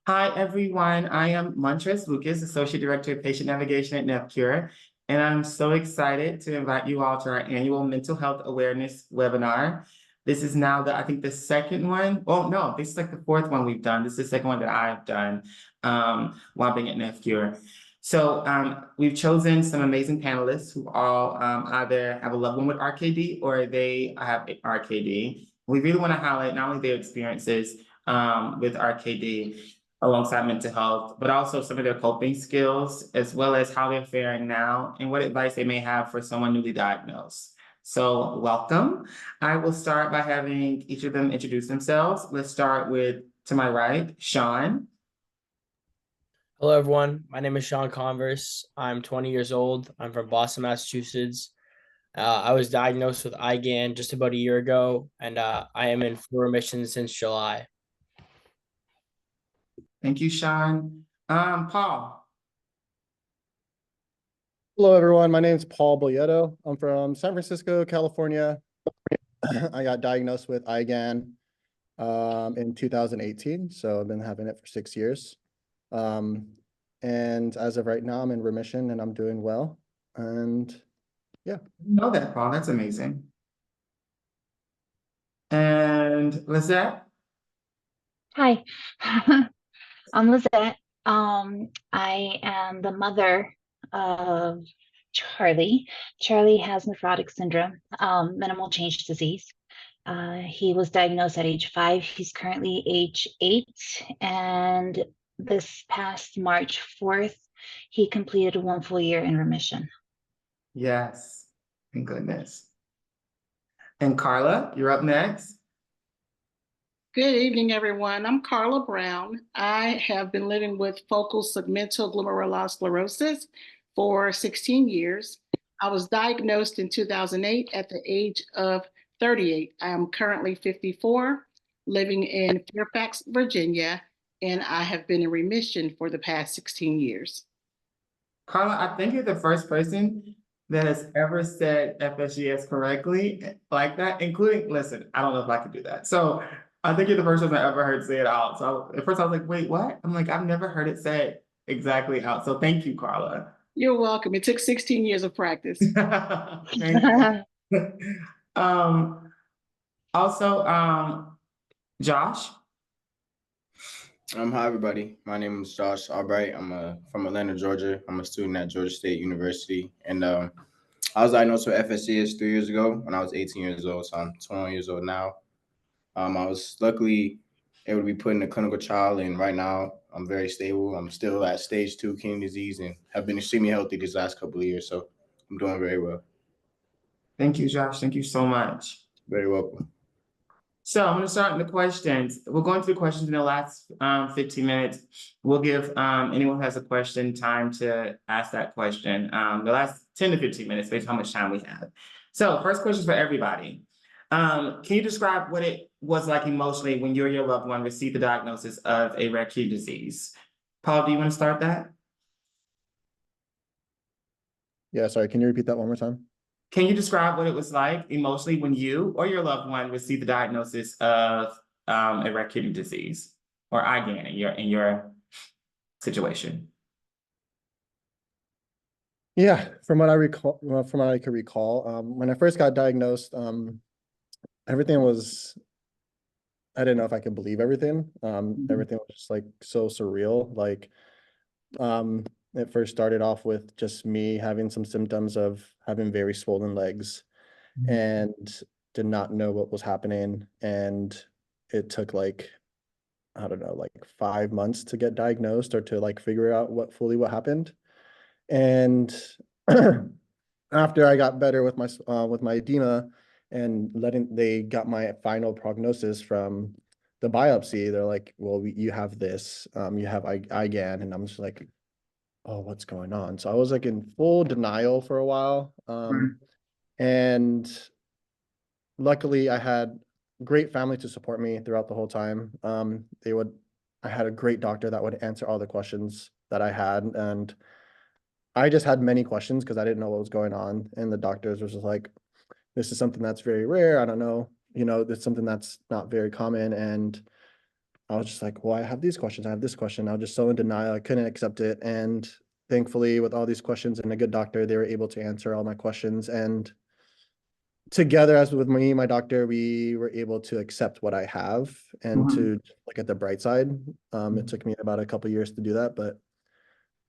Hi, everyone. I am Montrez Lucas, Associate Director of Patient Navigation at NephCure, and I'm so excited to invite you all to our annual Mental Health Awareness webinar. This is now I think the second one. Oh, no, this is like the fourth one we've done. This is the second one that I've done while being at NephCure. So we've chosen some amazing panelists who all either have a loved one with RKD or they have RKD. We really want to highlight not only their experiences with RKD, alongside mental health, but also some of their coping skills, as well as how they're faring now and what advice they may have for someone newly diagnosed. So welcome. I will start by having each of them introduce themselves. Let's start with, to my right, Sean. Hello, everyone. My name is Sean Converse. I'm 20 years old. I'm from Boston, Massachusetts. I was diagnosed with IgAN just about a year ago, and I am in full remission since July. Thank you, Sean. Paul. Hello, everyone. My name is Paul Boyeto. I'm from San Francisco, California. I got diagnosed with IgAN in 2018, so I've been having it for 6 years. And as of right now, I'm in remission and I'm doing well. And yeah. Know that, Paul. That's amazing. And Lizette. Hi, I'm Lizette. I am the mother of Charlie. Charlie has nephrotic syndrome, minimal change disease. He was diagnosed at age 5. He's currently age 8. And this past March 4th, he completed 1 full year in remission. Yes, thank goodness. And Carla, you're up next. Good evening, everyone. I'm Carla Brown. I have been living with focal segmental glomerulosclerosis for 16 years. I was diagnosed in 2008 at the age of 38. I am currently 54, living in Fairfax, Virginia, and I have been in remission for the past 16 years. Carla, I think you're the first person that has ever said FSGS correctly like that, including, listen, I don't know if I could do that. So I think you're the first person I ever heard say it out. So at first I was like, wait, what? I'm like, I've never heard it said exactly out. So thank you, Carla. You're welcome. It took 16 years of practice. Thank you. Also, Josh. Hi, everybody. My name is Josh Albright. I'm from Atlanta, Georgia. I'm a student at Georgia State University. And I was diagnosed with FSCS 3 years ago when I was 18 years old. So I'm 21 years old now. I was luckily able to be put in a clinical trial. And right now, I'm very stable. I'm still at stage 2 kidney disease and have been extremely healthy these last couple of years. So I'm doing very well. Thank you, Josh. Thank you so much. Very welcome. So I'm going to start with the questions. We're going through the questions in the last 15 minutes. We'll give anyone who has a question time to ask that question. The last 10 to 15 minutes based on how much time we have. So first question for everybody. Can you describe what it was like emotionally when you or your loved one received the diagnosis of a rare kidney disease? Paul, do you want to start that? Yeah, sorry. Can you repeat that one more time? Can you describe what it was like emotionally when you or your loved one received the diagnosis of a rare kidney disease or IgAN in your situation? Yeah, from what I recall, from what I could recall, when I first got diagnosed, everything was, I didn't know if I could believe everything. Everything was just like so surreal. Like, it first started off with just me having some symptoms of having very swollen legs and did not know what was happening. And it took like, I don't know, like 5 months to get diagnosed or to like figure out what happened. And after I got better with my edema and they got my final prognosis from the biopsy, they're like, well, you have this, you have IgAN. And I'm just like, oh, what's going on? So I was like in full denial for a while. And luckily I had great family to support me throughout the whole time. I had a great doctor that would answer all the questions that I had. And I just had many questions because I didn't know what was going on. And the doctors was just like, this is something that's very rare. I don't know, it's something that's not very common. And I was just like, well, I have these questions, I have this question. I was just so in denial, I couldn't accept it. And thankfully, with all these questions and a good doctor, they were able to answer all my questions. And together, as with me and my doctor, we were able to accept what I have and to look at the bright side. It took me about a couple years to do that, but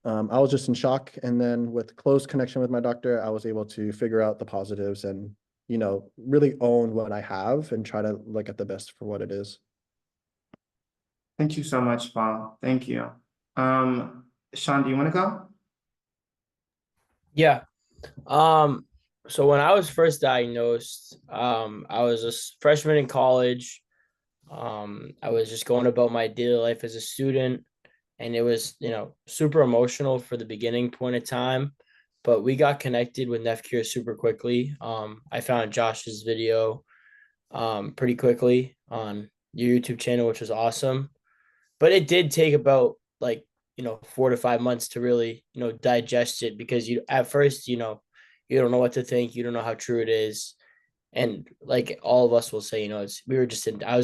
I was just in shock. And then with close connection with my doctor, I was able to figure out the positives and, you know, really own what I have and try to look at the best for what it is. Thank you so much, Paul. Thank you. Sean, do you want to go? Yeah. So when I was first diagnosed, I was a freshman in college. I was just going about my daily life as a student, and it was, super emotional for the beginning point of time, but we got connected with NephCure super quickly. I found Josh's video pretty quickly on your YouTube channel, which was awesome. But it did take about 4 to 5 months to really, digest it, because you at first, you don't know what to think, you don't know how true it is. And like all of us will say, I was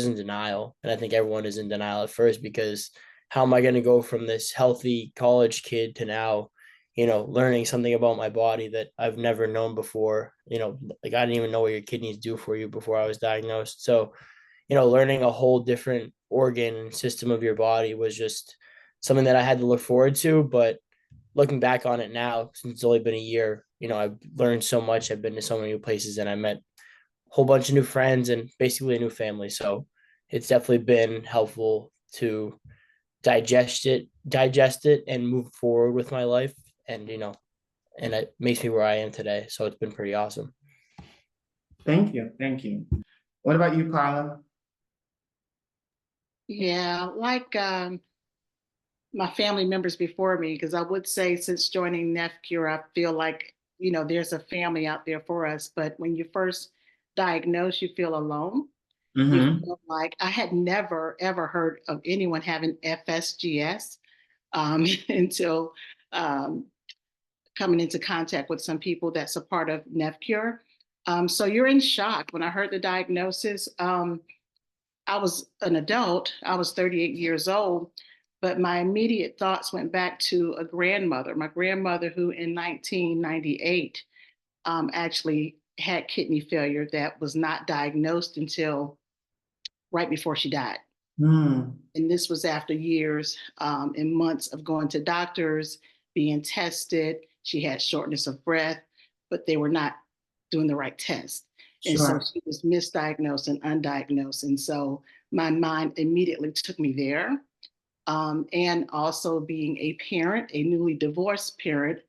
in denial. And I think everyone is in denial at first, because how am I going to go from this healthy college kid to now, learning something about my body that I've never known before? Like I didn't even know what your kidneys do for you before I was diagnosed. So, learning a whole different organ and system of your body was just something that I had to look forward to. But looking back on it now, since it's only been a year, I've learned so much. I've been to so many new places, and I met a whole bunch of new friends and basically a new family. So it's definitely been helpful to digest it and move forward with my life. And, and it makes me where I am today. So it's been pretty awesome. Thank you. Thank you. What about you, Carla? Yeah, like my family members before me, because I would say since joining NephCure, I feel like, there's a family out there for us. But when you first diagnose, you feel alone. You feel like I had never, ever heard of anyone having FSGS until coming into contact with some people that's a part of NephCure. So you're in shock. When I heard the diagnosis, I was an adult, I was 38 years old, but my immediate thoughts went back to a grandmother, my grandmother, who in 1998 actually had kidney failure that was not diagnosed until right before she died. And this was after years and months of going to doctors, being tested. She had shortness of breath, but they were not doing the right test. And so she was misdiagnosed and undiagnosed. And so my mind immediately took me there. And also being a parent, a newly divorced parent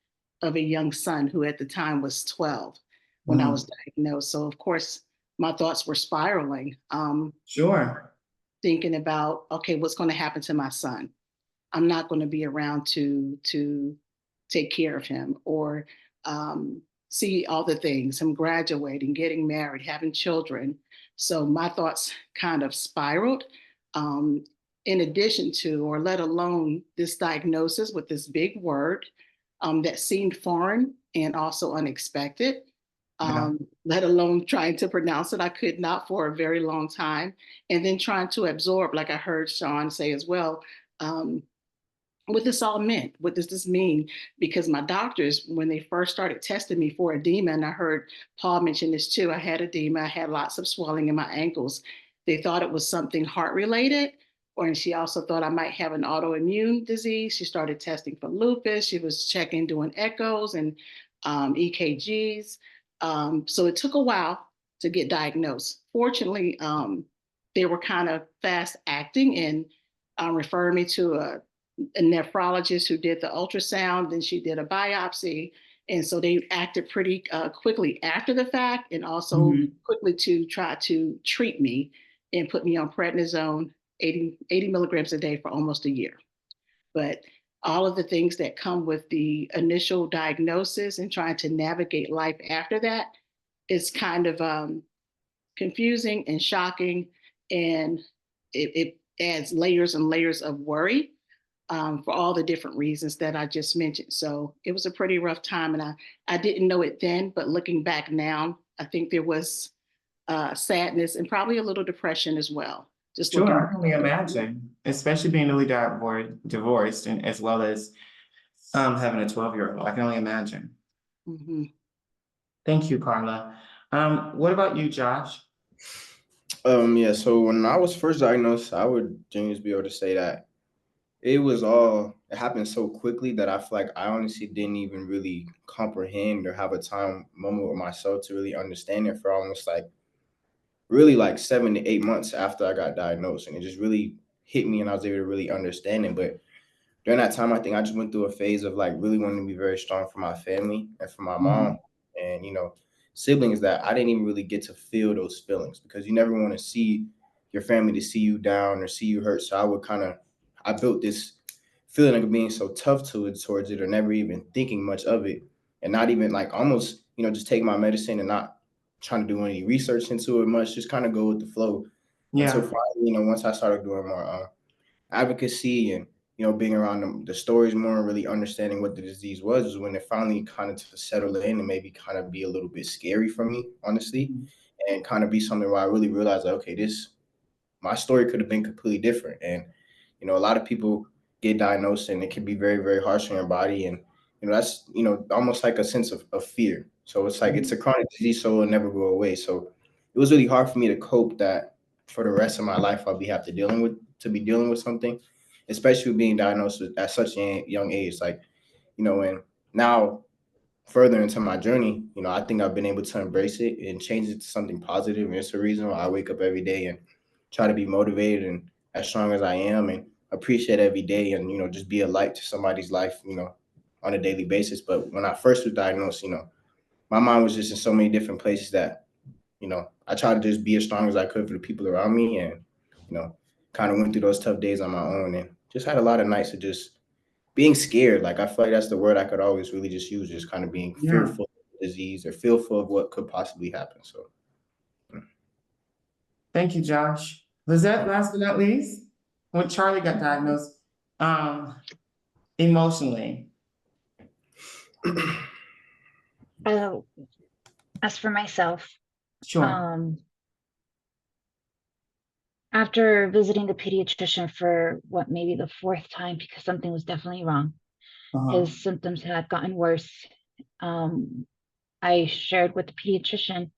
of a young son who at the time was 12 when I was diagnosed. So of course, my thoughts were spiraling. Thinking about, okay, what's going to happen to my son? I'm not going to be around to take care of him or see all the things, him graduating, getting married, having children. So my thoughts kind of spiraled. In addition to, or let alone this diagnosis with this big word that seemed foreign and also unexpected. Let alone trying to pronounce it. I could not for a very long time. And then trying to absorb, like I heard Sean say as well, what this all meant. What does this mean? Because my doctors, when they first started testing me for edema, and I heard Paul mention this too, I had edema, I had lots of swelling in my ankles. They thought it was something heart related, and she also thought I might have an autoimmune disease. She started testing for lupus. She was checking, doing echoes and EKGs. So it took a while to get diagnosed. Fortunately, they were kind of fast acting and referred me to a nephrologist who did the ultrasound. Then she did a biopsy. And so they acted pretty quickly after the fact, and also quickly to try to treat me and put me on prednisone, 80 milligrams a day for almost a year. But all of the things that come with the initial diagnosis and trying to navigate life after that is kind of confusing and shocking. And it adds layers and layers of worry for all the different reasons that I just mentioned. So it was a pretty rough time, and I didn't know it then, but looking back now, I think there was sadness and probably a little depression as well, just Sure, looking. I can only imagine, especially being newly divorced and as well as having a 12-year-old. I can only imagine. Mhm. Thank you, Carla. What about you, Josh? Yeah, so when I was first diagnosed, I would genuinely be able to say that it happened so quickly that I feel like I honestly didn't even really comprehend or have a time moment with myself to really understand it for almost like really like 7 to 8 months after I got diagnosed. And it just really hit me and I was able to really understand it. But during that time, I think I just went through a phase of like really wanting to be very strong for my family and for my mom and, siblings that I didn't even really get to feel those feelings because you never want to see your family to see you down or see you hurt. So I built this feeling of being so tough towards it or never even thinking much of it and not even like almost, just take my medicine and not trying to do any research into it much, just kind of go with the flow until Yeah, finally, once I started doing more advocacy and being around the stories more and really understanding what the disease was is when it finally kind of to settle in and maybe kind of be a little bit scary for me, honestly, and kind of be something where I really realized like, okay, my story could have been completely different. And a lot of people get diagnosed and it can be very, very harsh on your body. And that's almost like a sense of fear. So it's like it's a chronic disease, so it'll never go away. So it was really hard for me to cope that for the rest of my life I'll be be dealing with something, especially with being diagnosed at such a young age. Like, and now further into my journey, I think I've been able to embrace it and change it to something positive. And it's the reason why I wake up every day and try to be motivated and as strong as I am and appreciate every day and, just be a light to somebody's life, on a daily basis. But when I first was diagnosed, my mind was just in so many different places that, I tried to just be as strong as I could for the people around me and, kind of went through those tough days on my own and just had a lot of nights of just being scared. Like I feel like that's the word I could always really just use, just kind of being yeah. fearful of disease or fearful of what could possibly happen. So Thank you, Josh. Lizette, last but not least, when Charlie got diagnosed, emotionally. Uh, as for myself, Sure. after visiting the pediatrician for what, maybe the fourth time, because something was definitely wrong, his symptoms had gotten worse. I shared with the pediatrician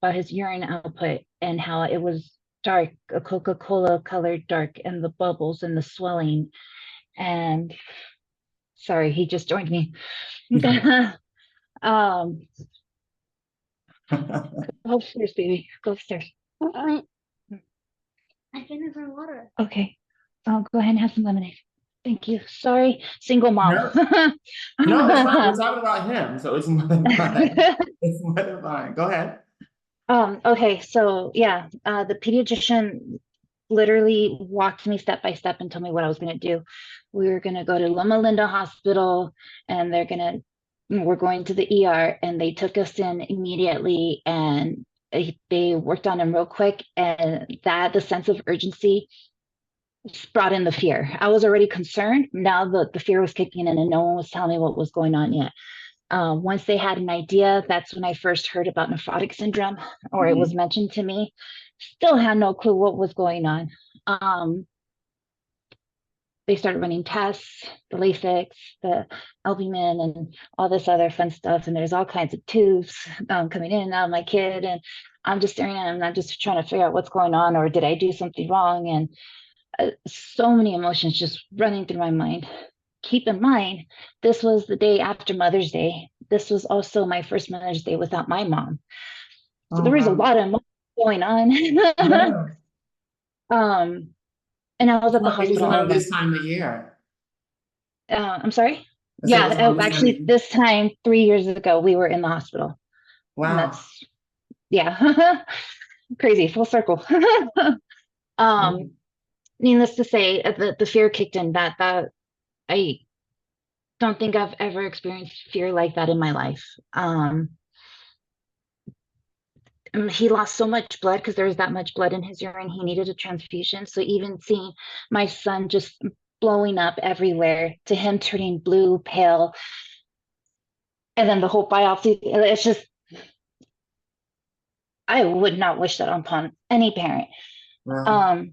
about his urine output and how it was dark, a Coca-Cola colored dark, and the bubbles and the swelling. And sorry, he just joined me. Go upstairs, baby. Go upstairs. I finished my water. Okay. Go ahead and have some lemonade. Thank you. Sorry, single mom. No, no, it's fine. We're talking about him, so it's more than fine. It's more than fine. Go ahead. Okay, so yeah, the pediatrician literally walked me step by step and told me what I was going to do. We were going to go to Loma Linda Hospital, and we're going to the ER, and they took us in immediately, and they worked on him real quick, and the sense of urgency brought in the fear. I was already concerned. Now the fear was kicking in, and no one was telling me what was going on yet. Once they had an idea, that's when I first heard about nephrotic syndrome, or it was mentioned to me. Still had no clue what was going on. They started running tests, the Lasix, the albumin, and all this other fun stuff. And there's all kinds of tubes coming in and out of my kid. And I'm just staring at him and I'm just trying to figure out what's going on, or did I do something wrong? And so many emotions just running through my mind. Keep in mind, this was the day after Mother's Day. This was also my first Mother's Day without my mom. So there was a lot of emotion going on. Yeah. And I was at the It was hospital all around alone. this time of year. I'm sorry? I said it was Yeah, around this time of actually, year. this time 3 years ago, we were in the hospital. And Wow. that's, yeah, crazy, full circle. Needless to say, the fear kicked in. That I don't think I've ever experienced fear like that in my life. And he lost so much blood because there was that much blood in his urine. He needed a transfusion. So even seeing my son just blowing up everywhere, to him turning blue, pale, and then the whole biopsy, it's just, I would not wish that upon any parent. Wow.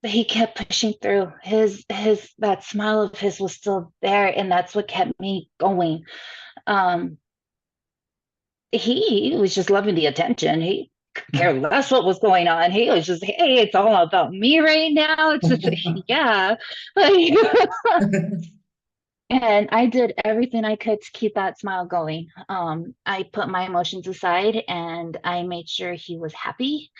he kept pushing through. That smile of his was still there, and that's what kept me going. He was just loving the attention. He could care less what was going on. He was just, hey, it's all about me right now. It's just, yeah. Like, and I did everything I could to keep that smile going. I put my emotions aside and I made sure he was happy.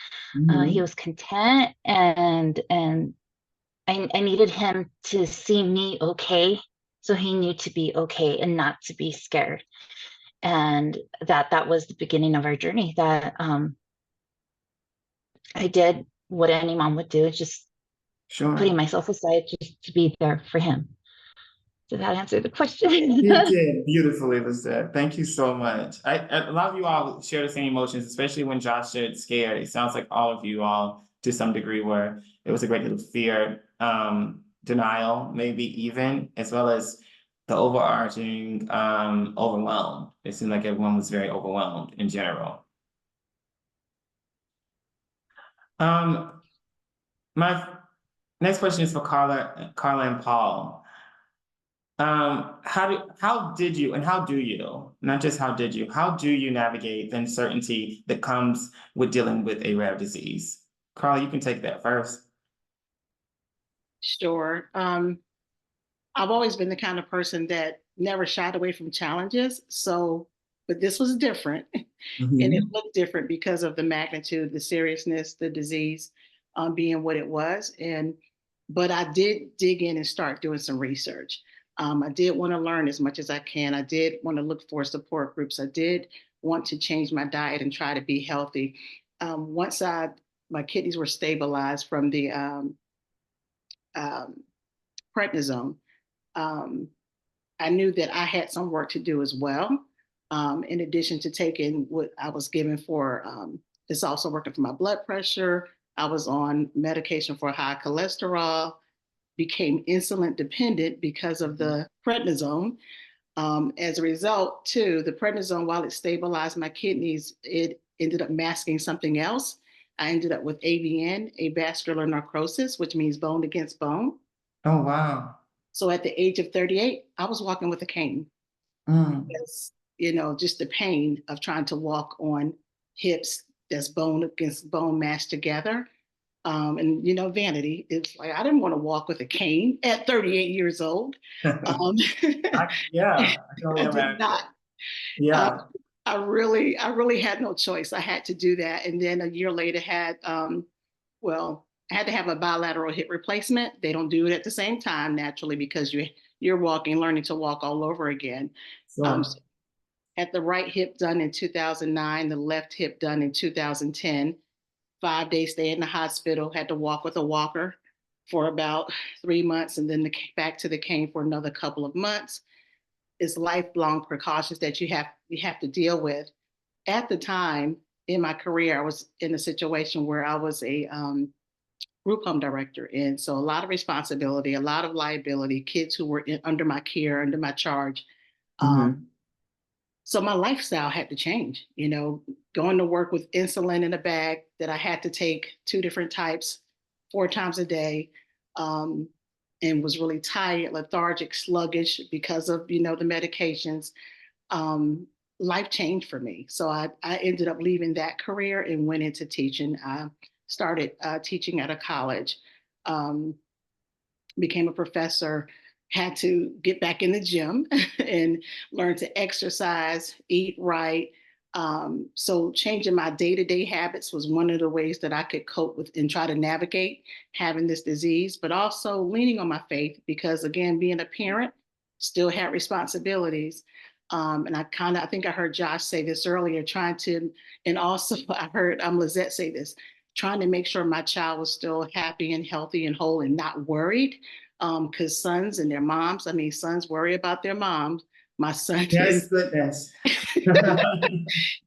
He was content, and I needed him to see me okay. So he knew to be okay and not to be scared. And that was the beginning of our journey, that I did what any mom would do, just Sure. putting myself aside just to be there for him. Did that answer the question? You did beautifully, Lizette. Thank you so much. A lot of you all share the same emotions, especially when Josh shared scared. It sounds like all of you all, to some degree, where it was a great deal of fear, denial, maybe even, as well as the overarching overwhelm. It seemed like everyone was very overwhelmed in general. My next question is for Carla and Paul. How did you, and how do you, not just how did you, how do you navigate the uncertainty that comes with dealing with a rare disease? Carla, you can take that first. Sure. I've always been the kind of person that never shied away from challenges. So, but this was different. And it looked different because of the magnitude, the seriousness, the disease being what it was. But I did dig in and start doing some research. I did want to learn as much as I can. I did want to look for support groups. I did want to change my diet and try to be healthy. Once my kidneys were stabilized from the prednisone, I knew that I had some work to do as well. In addition to taking what I was given for, it's also working for my blood pressure. I was on medication for high cholesterol, became insulin dependent because of the prednisone. As a result, too, the prednisone, while it stabilized my kidneys, it ended up masking something else. I ended up with AVN, avascular necrosis, which means bone against bone. Oh, wow. So at the age of 38, I was walking with a cane. Because, just the pain of trying to walk on hips that's bone against bone mashed together. Vanity, it's like, I didn't want to walk with a cane at 38 years old. I can imagine. Not. Yeah. I really had no choice. I had to do that. And then a year later I had to have a bilateral hip replacement. They don't do it at the same time, naturally, because you're learning to walk all over again. Sure. So had the right hip done in 2009, the left hip done in 2010. 5-day stay in the hospital, had to walk with a walker for about 3 months, and then back to the cane for another couple of months. It's lifelong precautions that you have to deal with. At the time in my career, I was in a situation where I was a group home director, and so a lot of responsibility, a lot of liability, kids who were under my care, under my charge. So my lifestyle had to change, going to work with insulin in a bag that I had to take 2 different types 4 times a day, and was really tired, lethargic, sluggish because of, the medications. Life changed for me. So I ended up leaving that career and went into teaching. I started teaching at a college, became a professor, had to get back in the gym and learn to exercise, eat right. So changing my day-to-day habits was one of the ways that I could cope with and try to navigate having this disease, but also leaning on my faith because, again, being a parent, still had responsibilities. And I think I heard Josh say this earlier, and also I heard Lizette say this, trying to make sure my child was still happy and healthy and whole and not worried. Because sons and their moms, sons worry about their moms, My son Yes, is goodness.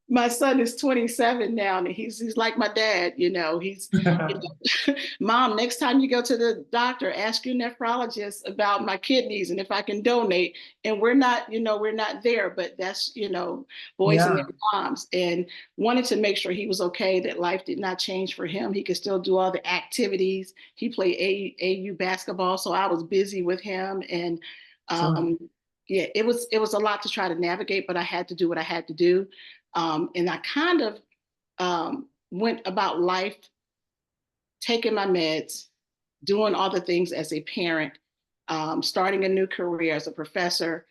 my son is 27 now, and he's like my dad. You know, Mom, next time you go to the doctor, ask your nephrologist about my kidneys and if I can donate. And we're not, we're not there, but that's, boys and Yeah. their moms. And wanted to make sure he was okay, that life did not change for him. He could still do all the activities. He played AU basketball, so I was busy with him. And yeah, it was a lot to try to navigate, but I had to do what I had to do. And I kind of went about life taking my meds, doing all the things as a parent, starting a new career as a professor,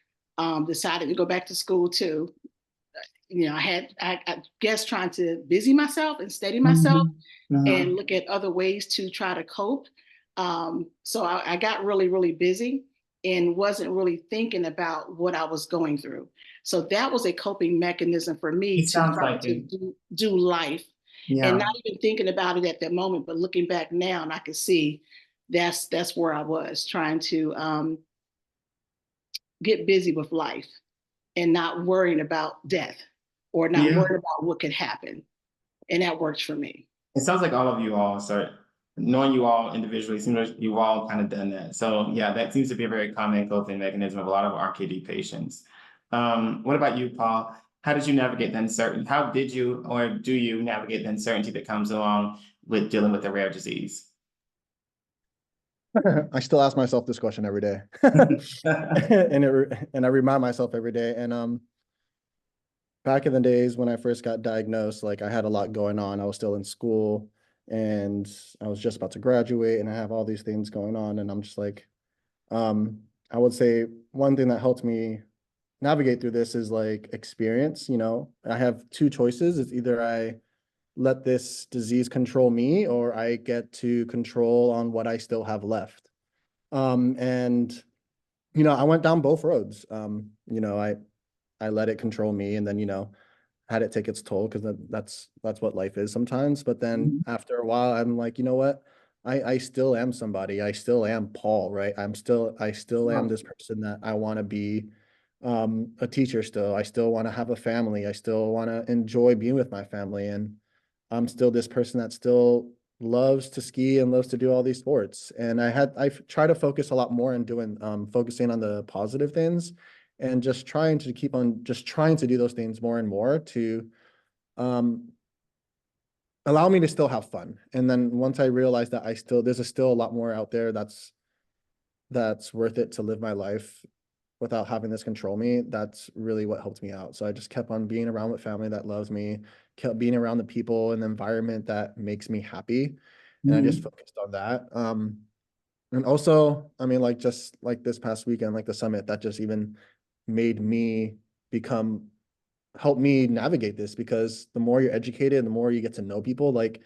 decided to go back to school too. I guess trying to busy myself and steady myself and look at other ways to try to cope. So I got really, really busy and wasn't really thinking about what I was going through. So that was a coping mechanism for me It to sounds try like to it. do life and Yeah. not even thinking about it at that moment, but looking back now, and I can see that's where I was trying to get busy with life and not worrying about death or not Yeah. worrying about what could happen. And that works for me. It sounds like all of you all start knowing you all individually, seems like you've all kind of done that. So yeah, that seems to be a very common coping mechanism of a lot of RKD patients. What about you, Paul? How did you navigate the uncertainty? How did you or do you navigate the uncertainty that comes along with dealing with a rare disease? I still ask myself this question every day. and I remind myself every day. And back in the days when I first got diagnosed, like I had a lot going on. I was still in school and I was just about to graduate and I have all these things going on. And I'm just like, I would say one thing that helped me navigate through this is like experience. I have two choices. It's either I let this disease control me or I get to control on what I still have left. And I went down both roads. I let it control me and then, had it take its toll because that's what life is sometimes. But then after a while, I'm like, you know what? I still am somebody. I still am Paul, right? I still am this person that I want to be a teacher still. I still want to have a family. I still want to enjoy being with my family. And I'm still this person that still loves to ski and loves to do all these sports. And I try to focus a lot more on focusing on the positive things and just trying to do those things more and more to allow me to still have fun. And then once I realized that there's still a lot more out there that's worth it to live my life without having this control me, that's really what helped me out. So I just kept on being around with family that loves me, kept being around the people and the environment that makes me happy. And I just focused on that. And also, I mean, like just like this past weekend, like the summit, that just even made me help me navigate this, because the more you're educated, the more you get to know people, like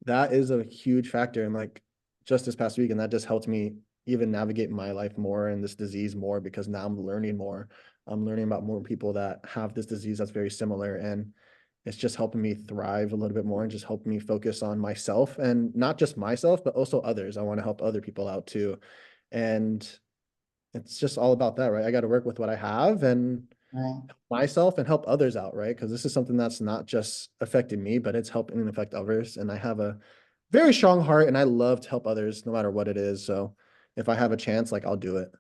that is a huge factor. And like just this past weekend, that just helped me even navigate my life more and this disease more, because now I'm learning more. I'm learning about more people that have this disease that's very similar. And it's just helping me thrive a little bit more and just helping me focus on myself, and not just myself, but also others. I want to help other people out too. And it's just all about that, right? I got to work with what I have and help myself and help others out, right? Because this is something that's not just affecting me, but it's helping and affect others. And I have a very strong heart and I love to help others no matter what it is. So if I have a chance, like I'll do it.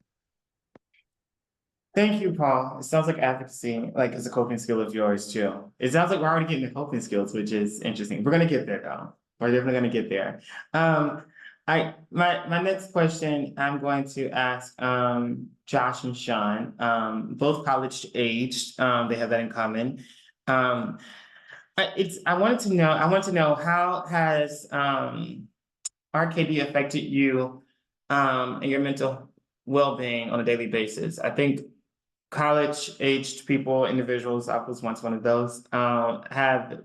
Thank you, Paul. It sounds like advocacy, like is a coping skill of yours too. It sounds like we're already getting the coping skills, which is interesting. We're gonna get there though. We're definitely gonna get there. My next question I'm going to ask Josh and Sean, both college aged. They have that in common. I want to know how has RKD affected you and your mental well-being on a daily basis? I think college-aged people, individuals, I was once one of those, have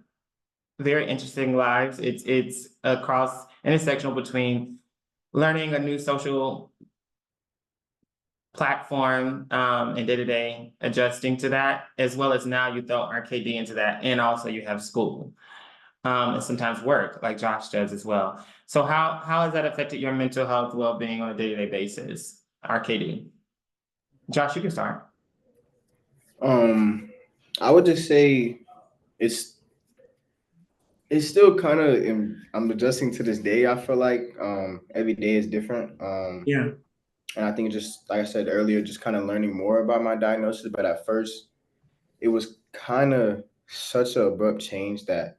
very interesting lives. It's across intersectional between learning a new social platform and day-to-day adjusting to that, as well as now you throw RKD into that, and also you have school and sometimes work, like Josh does as well. So how has that affected your mental health well-being on a day-to-day basis, RKD? Josh, you can start. I would just say it's it's still kind of I'm adjusting to this day. I feel like every day is different. Yeah. And I think just like I said earlier, just kind of learning more about my diagnosis. But at first, it was kind of such an abrupt change that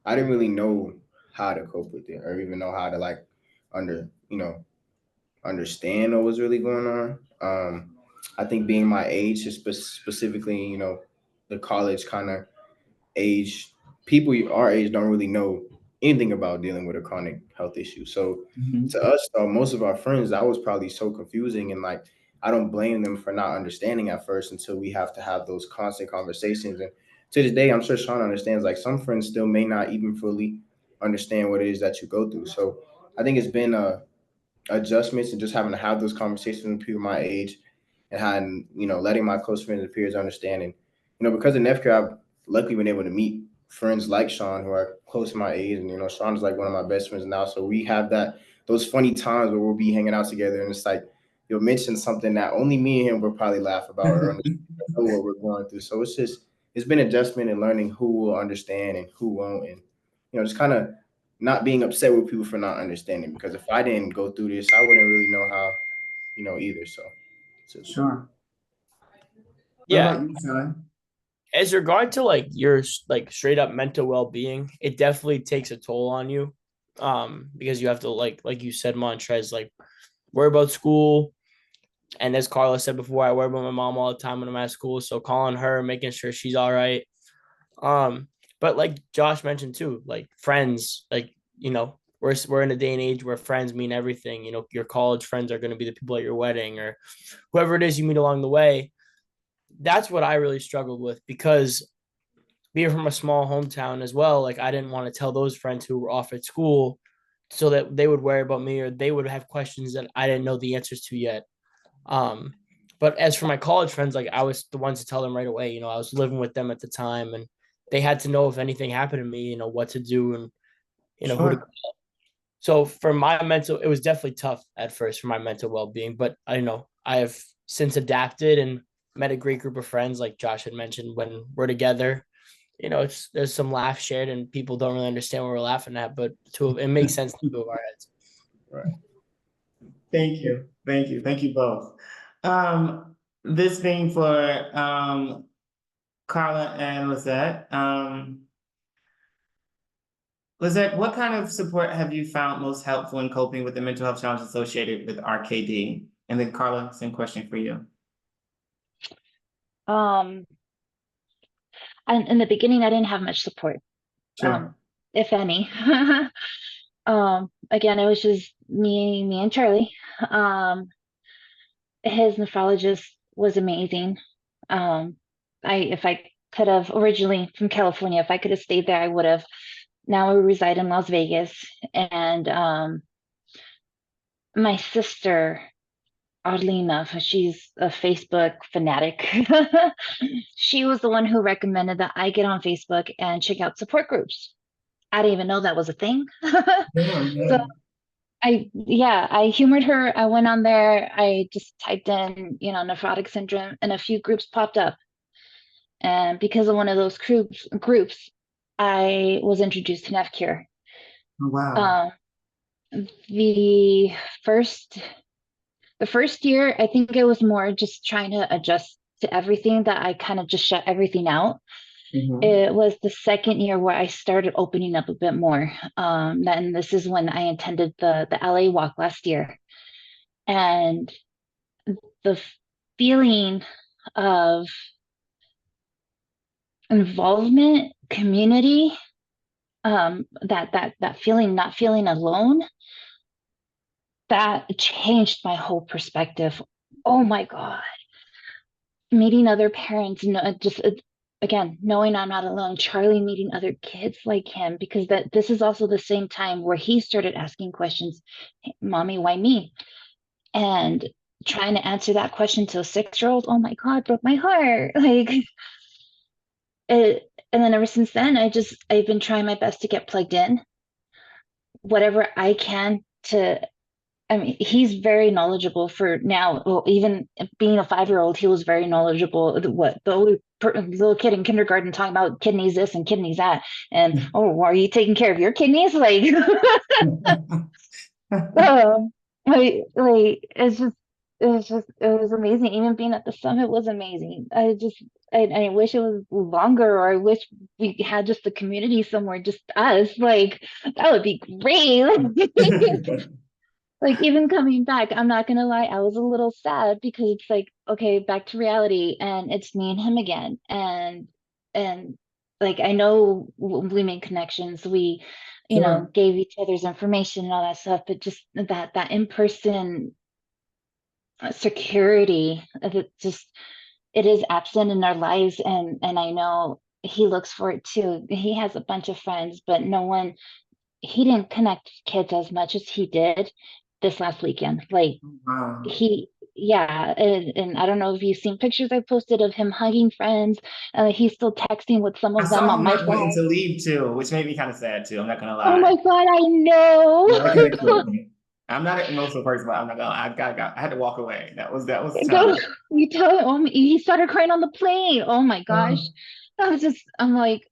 I didn't really know how to cope with it or even know how to like under understand what was really going on. I think being my age, specifically, the college kind of age, people our age don't really know anything about dealing with a chronic health issue. So Mhm. to us, though, most of our friends, that was probably so confusing. And like, I don't blame them for not understanding at first until we have to have those constant conversations. And to this day, I'm sure Sean understands, like, some friends still may not even fully understand what it is that you go through. So I think it's been adjustments and just having to have those conversations with people my age and having, letting my close friends and peers understand. And, because of NephCure, I've luckily been able to meet friends like Sean who are close to my age. And, Sean is like one of my best friends now. So we have those funny times where we'll be hanging out together and it's like, you'll mention something that only me and him will probably laugh about or understand know what we're going through. So it's been adjustment and learning who will understand and who won't. And, just kind of not being upset with people for not understanding because if I didn't go through this, I wouldn't really know how, either. So Sure. What Yeah. about you, Sean? As regard to like your like straight up mental well-being, it definitely takes a toll on you. Because you have to like you said, Montrez, like worry about school. And as Carla said before, I worry about my mom all the time when I'm at school. So calling her, making sure she's all right. But like Josh mentioned too, like friends, like, we're in a day and age where friends mean everything. Your college friends are going to be the people at your wedding or whoever it is you meet along the way. That's what I really struggled with because being from a small hometown as well, like I didn't want to tell those friends who were off at school so that they would worry about me or they would have questions that I didn't know the answers to yet. Um, but as for my college friends, like I was the ones to tell them right away. I was living with them at the time, and they had to know if anything happened to me, what to do and who to. Sure. So for my mental, it was definitely tough at first for my mental well being, but I have since adapted and met a great group of friends, like Josh had mentioned. When we're together, there's some laughs shared, and people don't really understand what we're laughing at, but it makes sense to two of our heads. right. Thank you. Thank you. Thank you both. This being for Carla and Lizette. Lizette, what kind of support have you found most helpful in coping with the mental health challenges associated with RKD? And then Carla, same question for you. And in the beginning, I didn't have much support, Sure. if any. Again, it was just me and Charlie. His nephrologist was amazing. If I could have originally from California, if I could have stayed there, I would have. Now I reside in Las Vegas, and my sister, oddly enough, she's a Facebook fanatic. She was the one who recommended that I get on Facebook and check out support groups. I didn't even know that was a thing. So I humored her. I went on there. I just typed in, nephrotic syndrome, and a few groups popped up. And because of one of those groups, I was introduced to NephCure. Oh, wow. The first year, I think it was more just trying to adjust to everything that I kind of just shut everything out. Mhm. It was the second year where I started opening up a bit more. Then this is when I attended the LA walk last year. And the feeling of involvement, community, that feeling, not feeling alone, that changed my whole perspective. Oh my God. Meeting other parents, again, knowing I'm not alone, Charlie meeting other kids like him, because this is also the same time where he started asking questions. Hey, Mommy, why me? And trying to answer that question to a 6-year-old, oh my God, broke my heart. Like it, and then ever since then, I've been trying my best to get plugged in, whatever I can to I mean, he's very knowledgeable for now. Well, even being a 5-year-old, he was very knowledgeable. What the little kid in kindergarten talking about kidneys this and kidneys that, and oh, are you taking care of your kidneys? Like, like it was amazing. Even being at the summit was amazing. I wish it was longer, or I wish we had just the community somewhere, just us. Like that would be great. Like even coming back, I'm not gonna lie, I was a little sad because it's like, okay, back to reality, and it's me and him again. And like I know we made connections, we, Sure. gave each other's information and all that stuff, but just that in-person security of it, just it is absent in our lives. And I know he looks for it too. He has a bunch of friends, but no one, he didn't connect kids as much as he did this last weekend. Like Wow. yeah, and I don't know if you've seen pictures I posted of him hugging friends. He's still texting with some I of them saw on him my wanting phone. to leave too, which made me kind of sad too. I'm not gonna Oh lie. my God, I That kind of know. killed me. I'm not an emotional person, but I'm not gonna. I had to walk away. That was tough. Don't you tell him? Oh, he started crying on the plane. Oh my gosh. Um, I'm like,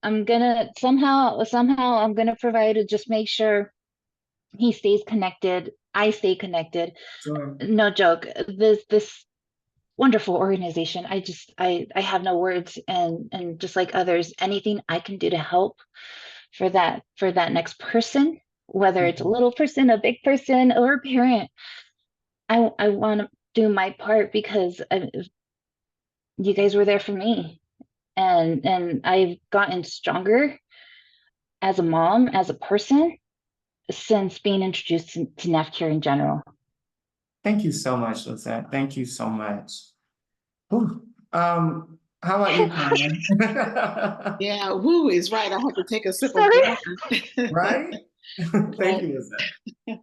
I'm gonna somehow I'm gonna provide to just make sure he stays connected. I stay connected. sure. No joke. This wonderful organization. I have no words, and just like others, anything I can do to help for that next person, whether it's a little person, a big person, or a parent, I want to do my part because you guys were there for me, and I've gotten stronger as a mom, as a person, since being introduced to NephCure in general. Thank you so much, Lizette. Thank you so much. Whew. How about you, Carmen? Yeah, woo is right. I have to take a sip of Sorry. water. Right? Thank But you, Lizette.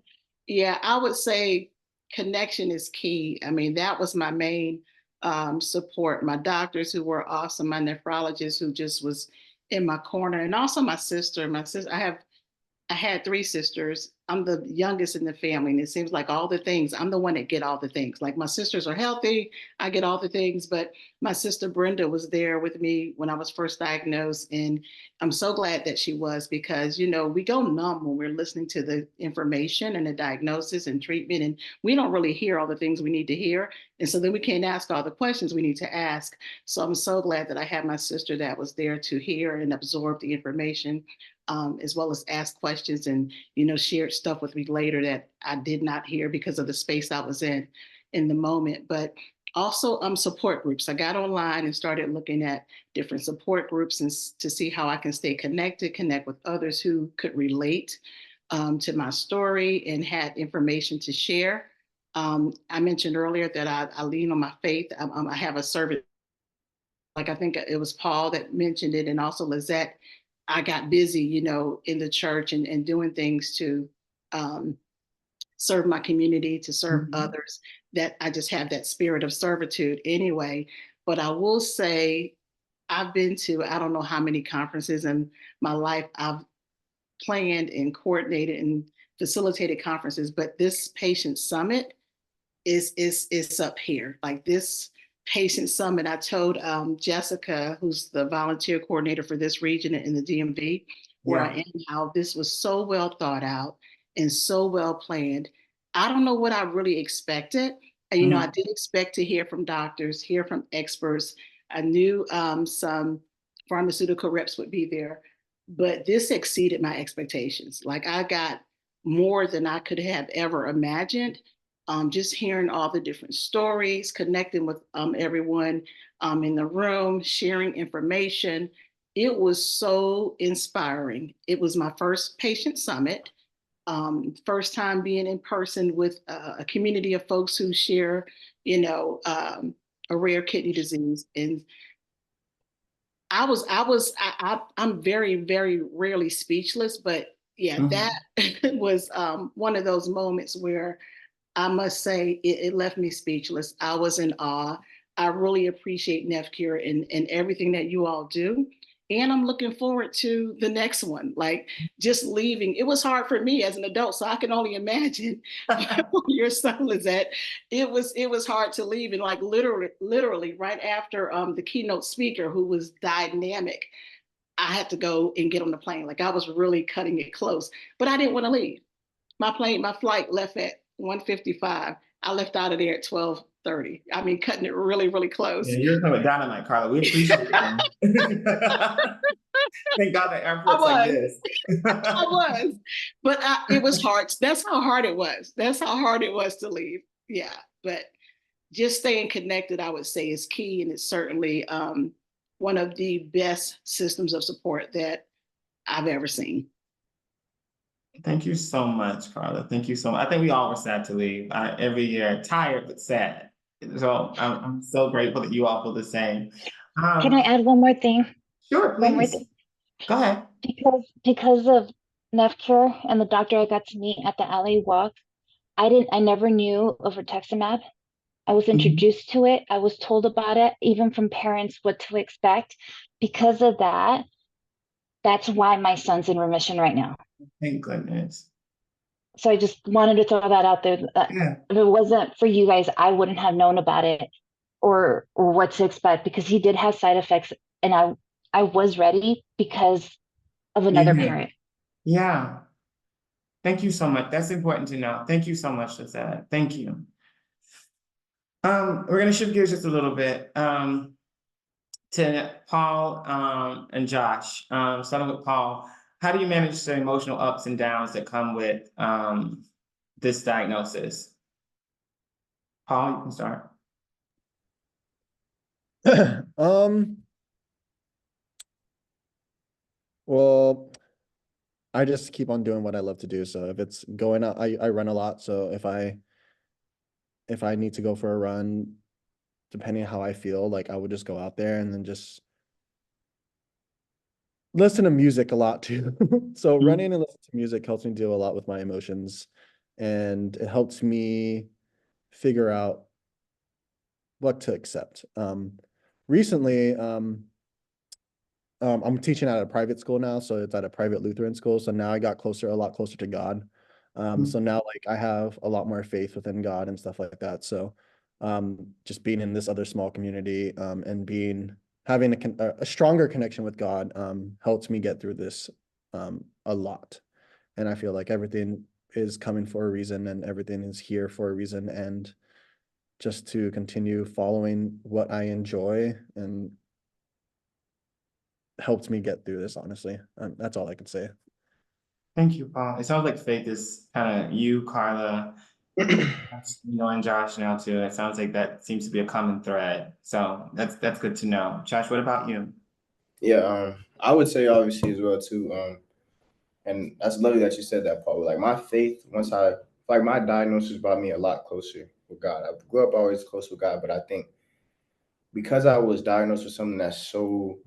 yeah, I would say connection is key. I mean, that was my main support. My doctors who were awesome, my nephrologist who just was in my corner, and also my sister. My sister, I had 3 sisters. I'm the youngest in the family, and it seems like all the things, I'm the one that get all the things. Like my sisters are healthy, I get all the things, but my sister Brenda was there with me when I was first diagnosed, and I'm so glad that she was because, we go numb when we're listening to the information and the diagnosis and treatment, and we don't really hear all the things we need to hear. And so then we can't ask all the questions we need to ask. So I'm so glad that I had my sister that was there to hear and absorb the information, as well as ask questions and, shared stuff with me later that I did not hear because of the space I was in the moment. But also support groups. I got online and started looking at different support groups and to see how I can stay connected, connect with others who could relate to my story and had information to share. I mentioned earlier that I lean on my faith. I have a servant, like I think it was Paul that mentioned it, and also Lizette. I got busy, in the church and doing things to um, serve my community, to serve Mhm. others, that I just have that spirit of servitude anyway. But I will say, I've been to, I don't know how many conferences in my life. I've planned and coordinated and facilitated conferences, but this patient summit is up here. Like this patient summit, I told Jessica, who's the volunteer coordinator for this region in the DMV, where I Yeah. am now, this was so well thought out and so well planned. I don't know what I really expected. I Mhm. did expect to hear from doctors, hear from experts. I knew some pharmaceutical reps would be there, but this exceeded my expectations. Like I got more than I could have ever imagined. Just hearing all the different stories, connecting with everyone in the room, sharing information. It was so inspiring. It was my first patient summit, first time being in person with a community of folks who share, a rare kidney disease. And I'm very, very rarely speechless, but yeah, that Mhm. was one of those moments where I must say it left me speechless. I was in awe. I really appreciate NephCure and everything that you all do. and I'm looking forward to the next one. Like just leaving, it was hard for me as an adult, so I can only imagine where your son was at. It was hard to leave, and like literally right after the keynote speaker, who was dynamic, I had to go and get on the plane. Like I was really cutting it close, but I didn't want to leave. My flight left at 1:55. I left out of there at 12:30. I mean, cutting it really, really close. Yeah, you're coming dynamite, Carla. We appreciate it. Thank God the I airport's like was. this. I was, but it was hard. That's how hard it was. That's how hard it was to leave. Yeah, but just staying connected, I would say, is key, and it's certainly one of the best systems of support that I've ever seen. Thank you so much, Carla. Thank you so much. I think we all were sad to leave every year, tired but sad. So I'm so grateful that you all feel the same. Can I add one more thing? Sure, One more please. thing. Go ahead. Because of NephCure and the doctor I got to meet at the LA Walk, I never knew of rituximab. I was introduced to it. I was told about it, even from parents, what to expect. Because of that, that's why my son's in remission right now. Thank goodness. So I just wanted to throw that out there. Yeah. If it wasn't for you guys, I wouldn't have known about it or what to expect, because he did have side effects, and I was ready because of another Yeah. parent. Yeah. Thank you so much. That's important to know. Thank you so much, Lizette. Thank you. We're gonna shift gears just a little bit to Paul and Josh. Starting with Paul, how do you manage the emotional ups and downs that come with this diagnosis? Paul, you can start. Well, I just keep on doing what I love to do. So if it's going out, I run a lot. So if I need to go for a run, depending on how I feel, like I would just go out there and then just listen to music a lot too. So running and listening to music helps me deal a lot with my emotions, and it helps me figure out what to accept. Recently, I'm teaching at a private school now, so it's at a private Lutheran school. So now I got a lot closer to God. So now like I have a lot more faith within God and stuff like that. So just being in this other small community and having a stronger connection with God helps me get through this a lot. And I feel like everything is coming for a reason, and everything is here for a reason, and just to continue following what I enjoy and helped me get through this, honestly. That's all I can say. Thank you, Paul. It sounds like faith is kind of you, Carla, and Josh now too. It sounds like that seems to be a common thread. So that's good to know. Josh, what about you? Yeah, I would say obviously as well too. And that's lovely that you said that, Paul. Like my faith, my diagnosis brought me a lot closer with God. I grew up always close with God, but I think because I was diagnosed with something that's so,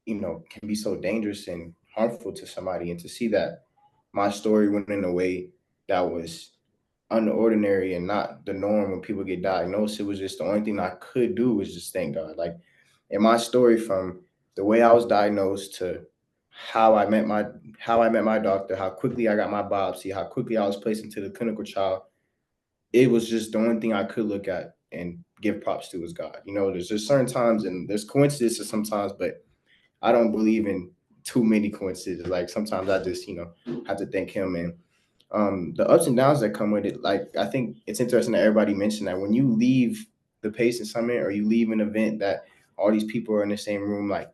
can be so dangerous and harmful to somebody, and to see that my story went in a way that was unordinary and not the norm when people get diagnosed, it was just the only thing I could do was just thank God. Like in my story, from the way I was diagnosed to how I met my doctor, how quickly I got my biopsy, how quickly I was placed into the clinical trial, it was just the only thing I could look at and give props to was God. There's just certain times, and there's coincidences sometimes, but I don't believe in too many coincidences. Like sometimes I just, have to thank him. And the ups and downs that come with it, like I think it's interesting that everybody mentioned that when you leave the Patient Summit or you leave an event that all these people are in the same room, like,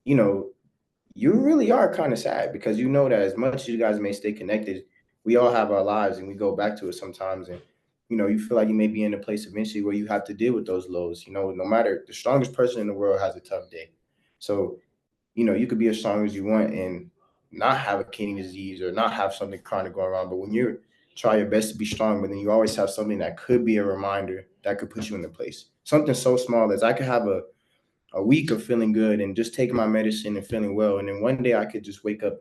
you really are kind of sad, because that as much as you guys may stay connected, we all have our lives and we go back to it sometimes. And, you feel like you may be in a place eventually where you have to deal with those lows. No matter, the strongest person in the world has a tough day. So, you could be as strong as you want and not have a kidney disease or not have something chronic going on. But when you try your best to be strong, but then you always have something that could be a reminder that could put you in the place. Something so small as I could have a week of feeling good and just taking my medicine and feeling well. And then one day I could just wake up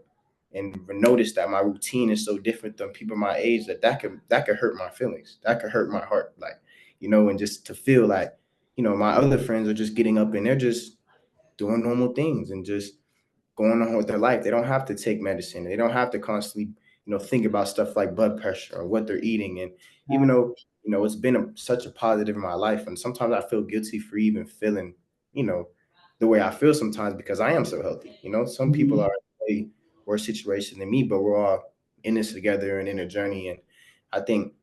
and notice that my routine is so different than people my age that could hurt my feelings. That could hurt my heart. Like, and just to feel like, my other friends are just getting up and they're just doing normal things and just going on with their life. They don't have to take medicine. They don't have to constantly, think about stuff like blood pressure or what they're eating. And even though, it's been such a positive in my life, and sometimes I feel guilty for even feeling, the way I feel sometimes because I am so healthy. Some people are in a way worse situation than me, but we're all in this together and in a journey. And I think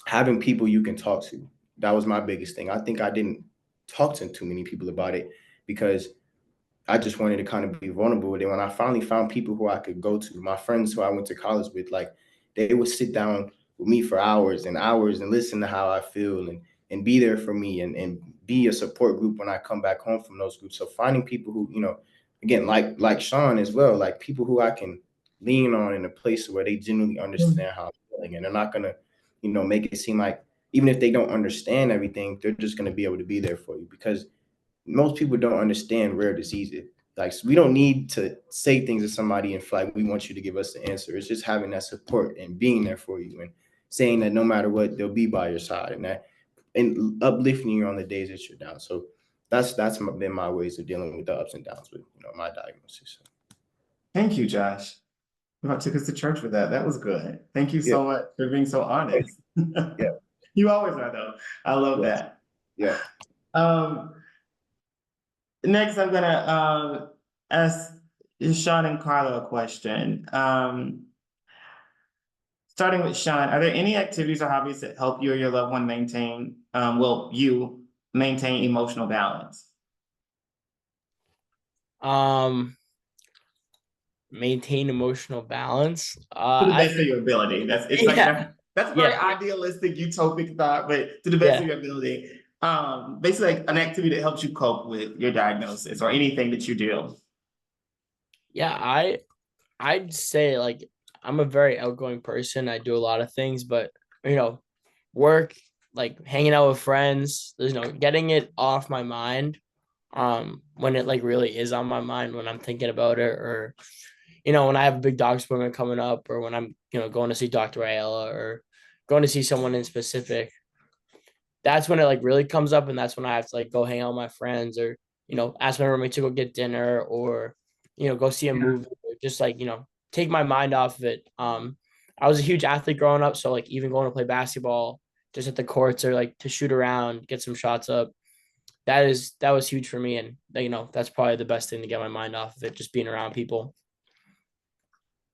having people you can talk to, that was my biggest thing. I think I didn't talk to too many people about it because I just wanted to kind of be vulnerable. And when I finally found people who I could go to, my friends who I went to college with, like they would sit down with me for hours and hours and listen to how I feel and be there for me and be a support group when I come back home from those groups. So finding people who, again, like Sean as well, like people who I can lean on in a place where they genuinely understand how I'm feeling, and they're not gonna, make it seem like even if they don't understand everything, they're just gonna be able to be there for you because most people don't understand rare diseases. Like we don't need to say things to somebody and feel like we want you to give us the answer. It's just having that support and being there for you and saying that no matter what, they'll be by your side and uplifting you on the days that you're down. So that's been my ways of dealing with the ups and downs with my diagnosis. Thank you, Josh. You took us to church with that. That was good. Thank you Yeah. so much for being so honest. Yeah. You always are though. I love that. Yeah. Next, I'm gonna ask Sean and Carla a question. Starting with Sean, are there any activities or hobbies that help you or your loved one maintain, you maintain emotional balance? Maintain emotional balance. To the best of your ability. That's very idealistic, utopic thought, but to the best of your ability. Basically like an activity that helps you cope with your diagnosis or anything that you do. Yeah, I'd say like I'm a very outgoing person. I do a lot of things, but work, like hanging out with friends, getting it off my mind when it like really is on my mind when I'm thinking about it, or when I have a big dog appointment coming up, or when I'm going to see Dr. Ayala or going to see someone in specific. That's when it like really comes up, and that's when I have to like go hang out with my friends, or ask my roommate to go get dinner, or go see a movie, or just like take my mind off of it. I was a huge athlete growing up, so like even going to play basketball just at the courts or like to shoot around, get some shots up, that was huge for me. And that's probably the best thing to get my mind off of it, just being around people.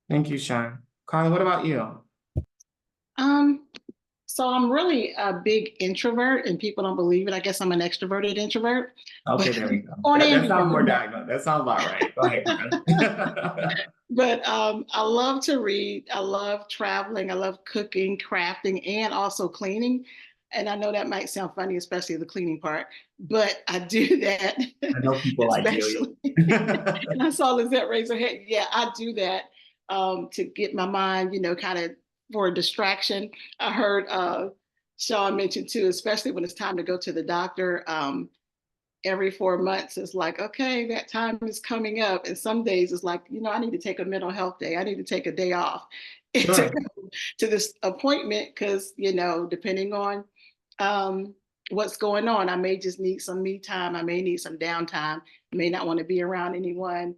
Thank you, Sean. Carla, what about you? So I'm really a big introvert, and people don't believe it. I guess I'm an extroverted introvert. Okay, there we go. That sounds more diagnosed. That sounds about right. Go ahead. But I love to read. I love traveling. I love cooking, crafting, and also cleaning. And I know that might sound funny, especially the cleaning part, but I do that. I know people like you. And I saw Lizette raise her head. Yeah, I do that to get my mind, kind of for a distraction. I heard Sean mention too, especially when it's time to go to the doctor. Every 4 months, it's like, okay, that time is coming up. And some days it's like, I need to take a mental health day. I need to take a day off to go to this appointment because, depending on what's going on, I may just need some me time. I may need some downtime. I may not want to be around anyone.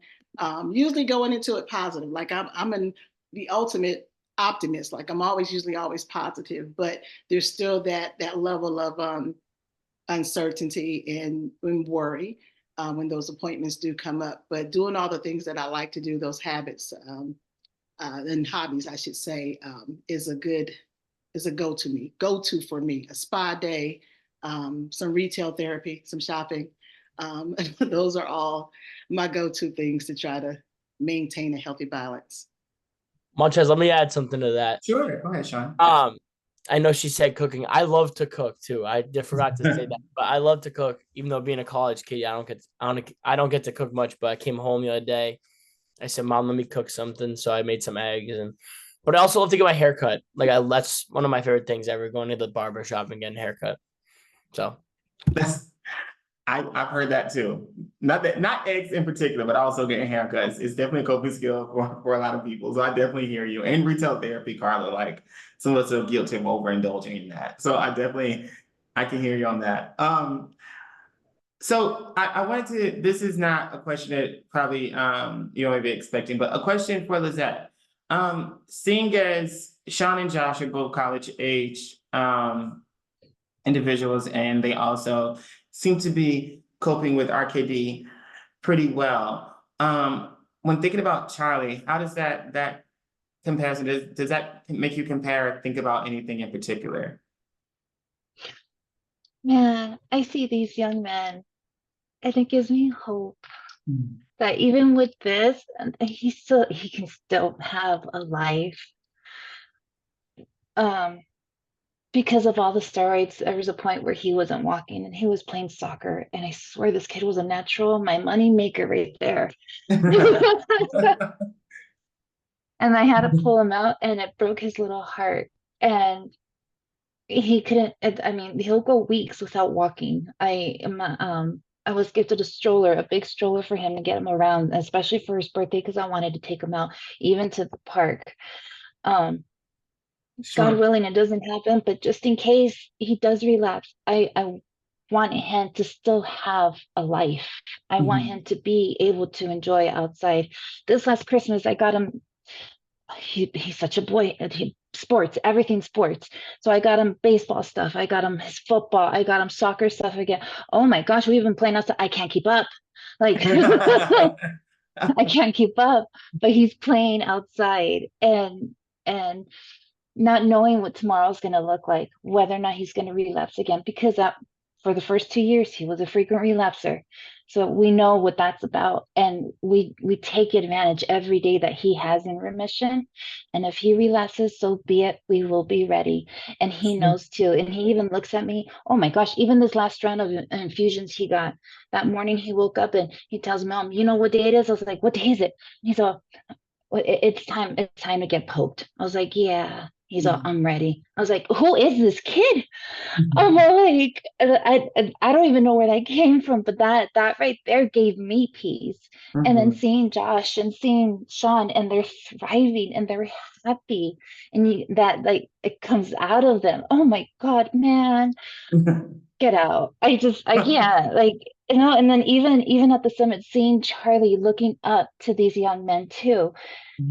Usually going into it positive. Like I'm the ultimate optimist. Like I'm usually always positive, but there's still that level of uncertainty and worry when those appointments do come up. But doing all the things that I like to do, those habits and hobbies, I should say, is a go-to for me. A spa day, some retail therapy, some shopping. Those are all my go-to things to try to maintain a healthy balance. Montrez, let me add something to that. Sure, go ahead, Sean. I know she said cooking. I love to cook too. I forgot to say that, but I love to cook. Even though being a college kid, I don't get to cook much. But I came home the other day. I said, "Mom, let me cook something." So I made some eggs, but I also love to get my hair cut. Like that's one of my favorite things ever, going to the barber shop and getting a haircut. So I've heard that too. Not eggs in particular, but also getting haircuts. It's definitely a coping skill for a lot of people. So I definitely hear you. And retail therapy, Carla, like some of us are guilty of overindulging in that. So I can hear you on that. So I wanted to, this is not a question that probably you may be expecting, but a question for Lizette. Seeing as Sean and Josh are both college age individuals, and they also seem to be coping with RKD pretty well. When thinking about Charlie, how does that comparison, does that make you compare or think about anything in particular? Man, I see these young men, and it gives me hope that even with this, and he can still have a life. Because of all the steroids, there was a point where he wasn't walking and he was playing soccer. And I swear this kid was a natural, my money maker right there. And I had to pull him out, and it broke his little heart. And he couldn't, I mean, he'll go weeks without walking. I was gifted a stroller, a big stroller for him to get him around, especially for his birthday, because I wanted to take him out, even to the park. God Sure. willing, it doesn't happen, but just in case he does relapse, I want him to still have a life. I want him to be able to enjoy outside. This last Christmas, I got him, he's such a boy, sports, everything sports. So I got him baseball stuff. I got him his football. I got him soccer stuff again. Oh my gosh, we've been playing outside. I can't keep up. Like, I can't keep up, but he's playing outside, and not knowing what tomorrow's going to look like, whether or not he's going to relapse again, because for the first 2 years, he was a frequent relapser. So we know what that's about. And we take advantage every day that he has in remission. And if he relapses, so be it, we will be ready. And he knows too. And he even looks at me, oh my gosh, even this last round of infusions he got, that morning he woke up and he tells Mom, you know what day it is? I was like, what day is it? And he's all, it's time to get poked. I was like, yeah. He's all, I'm ready. I was like, who is this kid? I'm like, I don't even know where that came from, but that right there gave me peace. And then seeing Josh and seeing Sean, and they're thriving and they're happy, and that, like, it comes out of them. Oh my God, man, get out. I can't, like, and then even at the summit, seeing Charlie looking up to these young men too,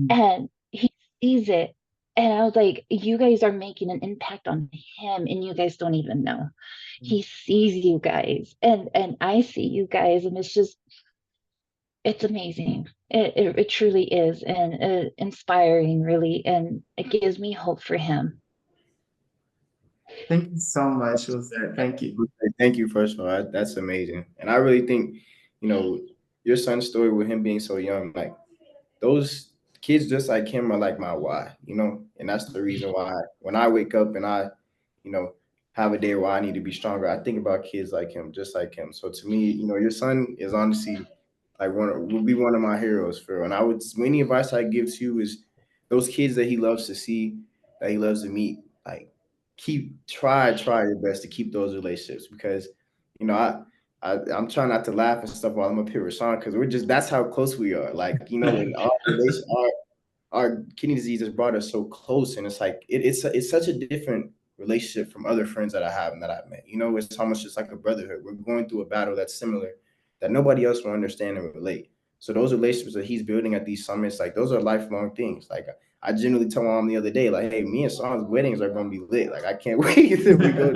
and he sees it. And I was like, you guys are making an impact on him, and you guys don't even know. He sees you guys, and I see you guys, and it's amazing. It truly is, and inspiring, really, and it gives me hope for him. Thank you so much, Lizette. Thank you. Thank you, first of all. That's amazing. And I really think, your son's story with him being so young, like those kids just like him are like my why, and that's the reason why when I wake up and I, have a day where I need to be stronger, I think about kids like him, just like him. So to me, your son is honestly like will be one of my heroes for real. And any advice I give to you is those kids that he loves to see, that he loves to meet, like try your best to keep those relationships, because I'm trying not to laugh and stuff while I'm up here with Sean, because that's how close we are. Like, and our kidney disease has brought us so close, and it's like it's such a different relationship from other friends that I have and that I've met. It's almost just like a brotherhood. We're going through a battle that's similar, that nobody else will understand and relate. So those relationships that he's building at these summits, like those are lifelong things. Like I genuinely told Mom the other day, like, hey, me and Sean's weddings are gonna be lit. Like I can't wait until we go.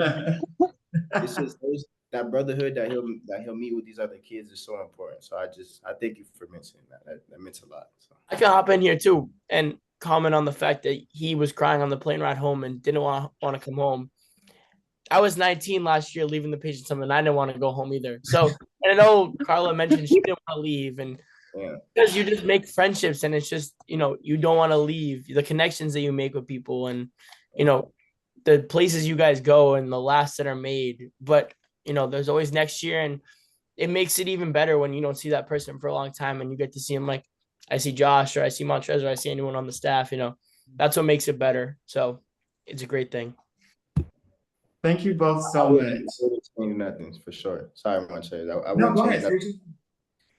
It's just that brotherhood that he'll meet with these other kids is so important. So I thank you for mentioning that. That meant a lot. So. I can hop in here too and comment on the fact that he was crying on the plane ride home and didn't want to come home. I was 19 last year, leaving the patient summit, and I didn't want to go home either. So, and I know Carla mentioned she didn't want to leave, and because you just make friendships, and it's just, you don't want to leave the connections that you make with people, and the places you guys go and the laughs that are made. But there's always next year, and it makes it even better when you don't see that person for a long time and you get to see him. Like I see Josh, or I see Montrez, or I see anyone on the staff. That's what makes it better. So it's a great thing. Thank you both so much. I wouldn't change nothing for sure. Sorry, Montrez. I No, wouldn't go change ahead. nothing.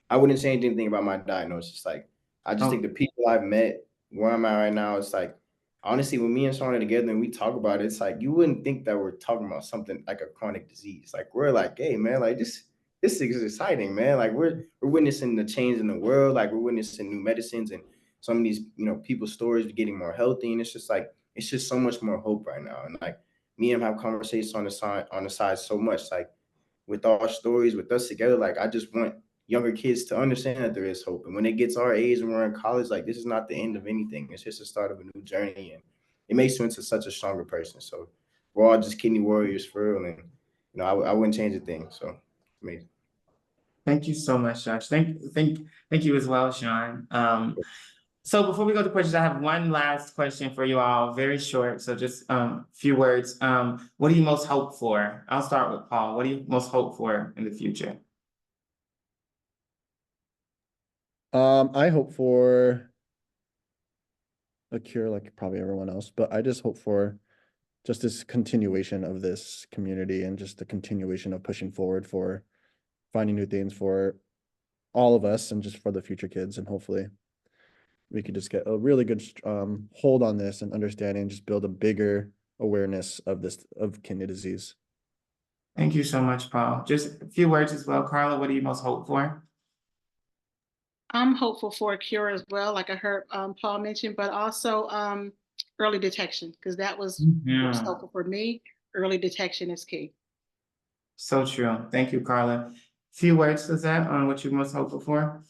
I wouldn't change anything about my diagnosis. Like I just think the people I've met, where I'm at right now, it's like honestly, when me and Sean are together and we talk about it, it's like you wouldn't think that we're talking about something like a chronic disease. Like we're like, hey man, like just this is exciting, man. Like we're witnessing the change in the world. Like we're witnessing new medicines and some of these, people's stories getting more healthy. And it's just like, it's just so much more hope right now. And like me and him have conversations on the side so much, like with our stories, with us together. Like I just want younger kids to understand that there is hope. And when it gets our age and we're in college, like this is not the end of anything. It's just the start of a new journey. And it makes you into such a stronger person. So we're all just kidney warriors for real. And I wouldn't change a thing. So amazing. Thank you so much, Josh. Thank you as well, Sean. So before we go to questions, I have one last question for you all, very short. So just few words. What do you most hope for? I'll start with Paul. What do you most hope for in the future? I hope for a cure like probably everyone else, but I just hope for just this continuation of this community and just the continuation of pushing forward for finding new things for all of us and just for the future kids. And hopefully we could just get a really good hold on this and understanding, just build a bigger awareness of kidney disease. Thank you so much, Paul. Just a few words as well. Carla, what do you most hope for? I'm hopeful for a cure as well, like I heard Paul mention, but also early detection, because that was most helpful for me. Early detection is key. So true. Thank you, Carla. Few words, Lizette, on what you're most hopeful for?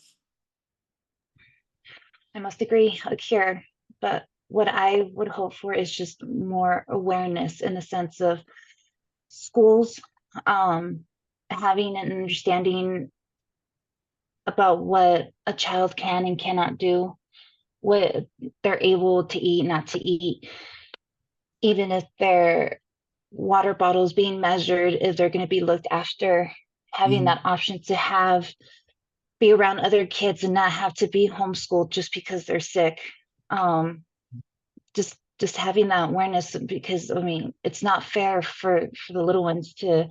I must agree, a cure. But what I would hope for is just more awareness in the sense of schools having an understanding about what a child can and cannot do, what they're able to eat, not to eat, even if their water bottles being measured, if they're going to be looked after, having that option to be around other kids and not have to be homeschooled just because they're sick. Just having that awareness, because I mean, it's not fair for the little ones to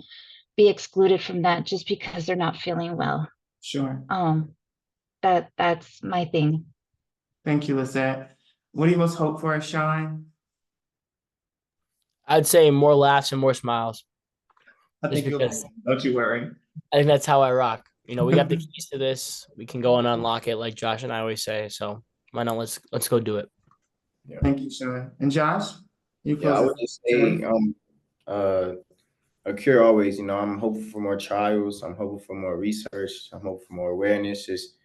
be excluded from that just because they're not feeling well. Sure. That's my thing. Thank you, Lizette. What do you most hope for, Sean? I'd say more laughs and more smiles. I think you'll because don't you worry. I think that's how I rock. We got the keys to this. We can go and unlock it, like Josh and I always say. So why not? Let's go do it. Yeah. Thank you, Sean. And Josh, you Yeah, I close would just say a cure always. I'm hopeful for more trials. I'm hopeful for more research. I'm hopeful for more awareness. Just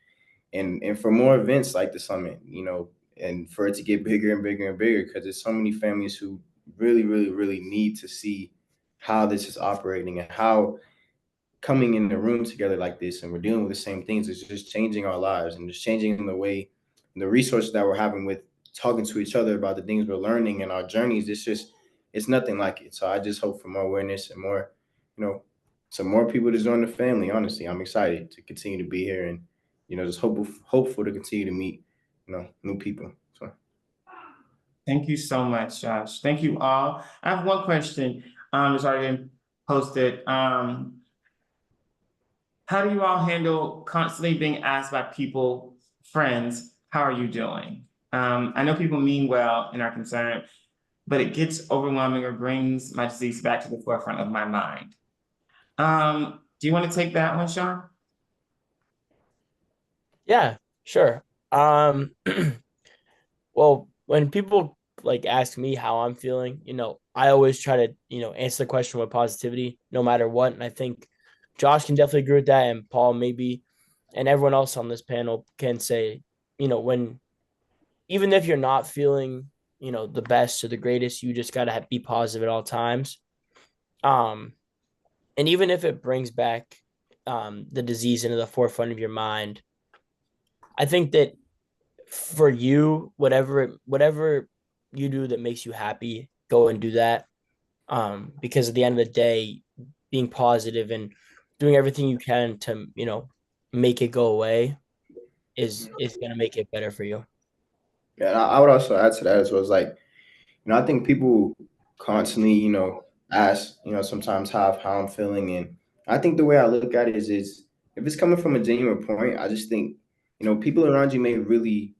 and for more events like the summit. And for it to get bigger and bigger and bigger, because there's so many families who really, really, really need to see how this is operating and how coming in the room together like this and we're dealing with the same things is just changing our lives and just changing the way and the resources that we're having with talking to each other about the things we're learning and our journeys. It's nothing like it. So I just hope for more awareness and more, some more people to join the family. Honestly, I'm excited to continue to be here and, just hopeful to continue to meet, new people. So. Thank you so much, Josh. Thank you all. I have one question. It's already been posted. How do you all handle constantly being asked by people, friends, how are you doing? I know people mean well and are concerned, but it gets overwhelming or brings my disease back to the forefront of my mind. Do you want to take that one, Sean? Yeah, sure. Well, when people like ask me how I'm feeling, I always try to, answer the question with positivity, no matter what. And I think Josh can definitely agree with that, and Paul maybe, and everyone else on this panel can say, when even if you're not feeling, the best or the greatest, you just gotta be positive at all times. And even if it brings back the disease into the forefront of your mind, I think that for you, whatever you do that makes you happy, go and do that. Because at the end of the day, being positive and doing everything you can to, make it go away is gonna make it better for you. Yeah, and I would also add to that as well as like, I think people constantly, ask, sometimes how I'm feeling. And I think the way I look at it is if it's coming from a genuine point, I just think, people around you may really,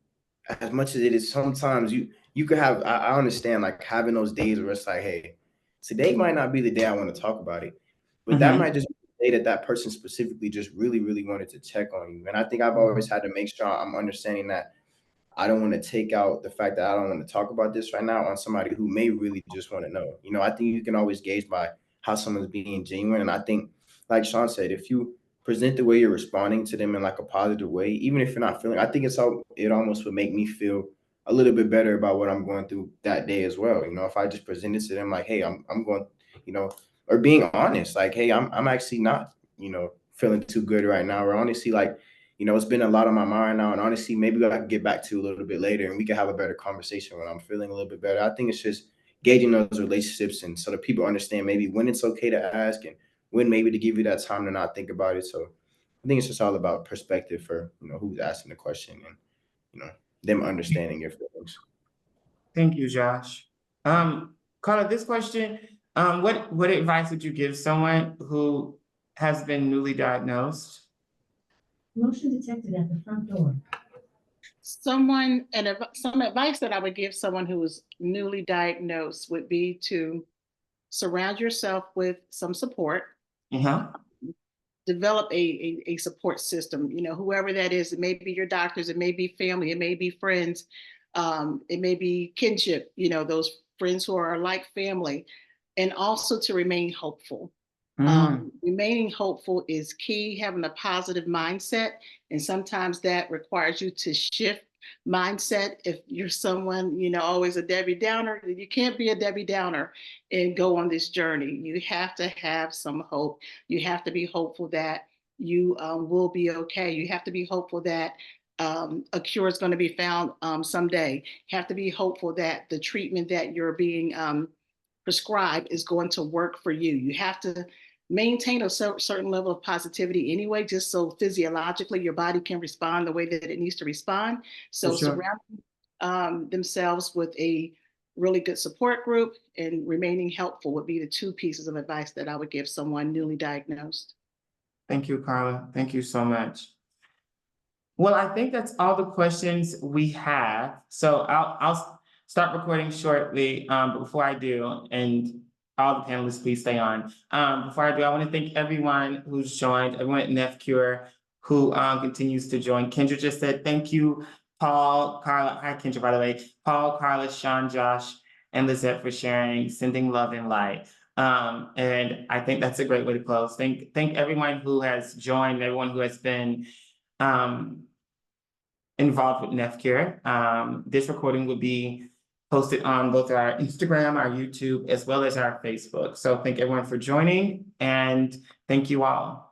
as much as it is, sometimes you could have, I understand like having those days where it's like, hey, today might not be the day I want to talk about it, but that might just be day that that person specifically just really, really wanted to check on you. And I think I've always had to make sure I'm understanding that I don't want to take out the fact that I don't want to talk about this right now on somebody who may really just want to know. You know, I think you can always gauge by how someone's being genuine. And I think, like Sean said, if you present the way you're responding to them in like a positive way, even if you're not feeling, I think it almost would make me feel a little bit better about what I'm going through that day as well. You know, if I just presented to them like, hey, I'm going, you know, or being honest, like, hey, I'm actually not, you know, feeling too good right now. Or honestly, like, you know, it's been a lot on my mind now. And honestly, maybe I can get back to a little bit later and we can have a better conversation when I'm feeling a little bit better. I think it's just gauging those relationships and so that people understand maybe when it's okay to ask and when maybe to give you that time to not think about it. So I think it's just all about perspective for, you know, who's asking the question and, you know, them understanding your feelings. Thank you, Josh. Carla, this question, what advice would you give someone who has been newly diagnosed? Motion detected at the front door. Some advice that I would give someone who is newly diagnosed would be to surround yourself with some support. Uh-huh. Develop a support system, you know, whoever that is. It may be your doctors, it may be family, it may be friends, it may be kinship, you know, those friends who are like family, and also to remain hopeful. Remaining hopeful is key, having a positive mindset. And sometimes that requires you to shift mindset. If you're someone, you know, always a Debbie Downer, you can't be a Debbie Downer and go on this journey. You have to have some hope. You have to be hopeful that you will be okay. You have to be hopeful that a cure is going to be found someday. You have to be hopeful that the treatment that you're being prescribed is going to work for you. You have to maintain a certain level of positivity anyway, just so physiologically your body can respond the way that it needs to respond. So surrounding themselves with a really good support group and remaining helpful would be the two pieces of advice that I would give someone newly diagnosed. Thank you, Carla. Thank you so much. Well, I think that's all the questions we have. So I'll start recording shortly. But before I do, and all the panelists, please stay on. Before I do, I want to thank everyone who's joined, everyone at NephCure who continues to join. Kendra just said thank you, Paul, Carla. Hi, Kendra, by the way. Paul, Carla, Sean, Josh, and Lizette for sharing, sending love and light. And I think that's a great way to close. Thank everyone who has joined, everyone who has been involved with NephCure. This recording will be posted on both our Instagram, our YouTube, as well as our Facebook. So thank everyone for joining, and thank you all.